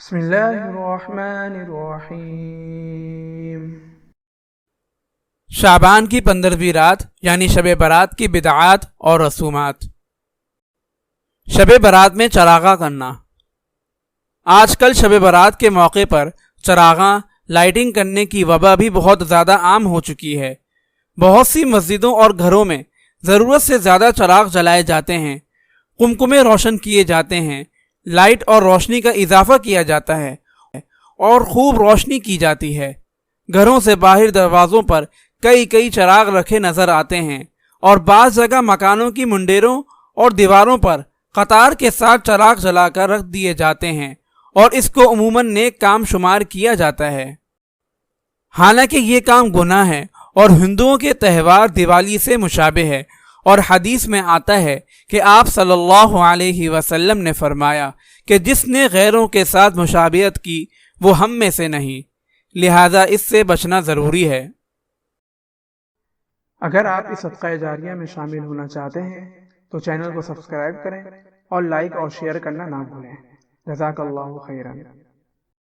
بسم اللہ الرحمن الرحیم۔ شعبان کی 15ویں رات یعنی شب برات کی بدعات اور رسومات۔ شب برات میں چراغاں کرنا۔ آج کل شب برات کے موقع پر چراغاں لائٹنگ کرنے کی وبا بھی بہت زیادہ عام ہو چکی ہے۔ بہت سی مسجدوں اور گھروں میں ضرورت سے زیادہ چراغ جلائے جاتے ہیں، قمقمے روشن کیے جاتے ہیں، لائٹ اور روشنی کا اضافہ کیا جاتا ہے اور خوب روشنی کی جاتی ہے۔ گھروں سے باہر دروازوں پر کئی چراغ رکھے نظر آتے ہیں اور بعض جگہ مکانوں کی منڈیروں اور دیواروں پر قطار کے ساتھ چراغ جلا کر رکھ دیے جاتے ہیں اور اس کو عموماً نیک کام شمار کیا جاتا ہے۔ حالانکہ یہ کام گناہ ہے اور ہندوؤں کے تہوار دیوالی سے مشابہ ہے، اور حدیث میں آتا ہے کہ آپ صلی اللہ علیہ وسلم نے فرمایا کہ جس نے غیروں کے ساتھ مشابہت کی وہ ہم میں سے نہیں، لہذا اس سے بچنا ضروری ہے۔ اگر آپ اس صدقہ جاریہ میں شامل ہونا چاہتے ہیں تو چینل کو سبسکرائب کریں اور لائک اور شیئر کرنا نہ بھولیں۔ جزاک اللہ خیرا۔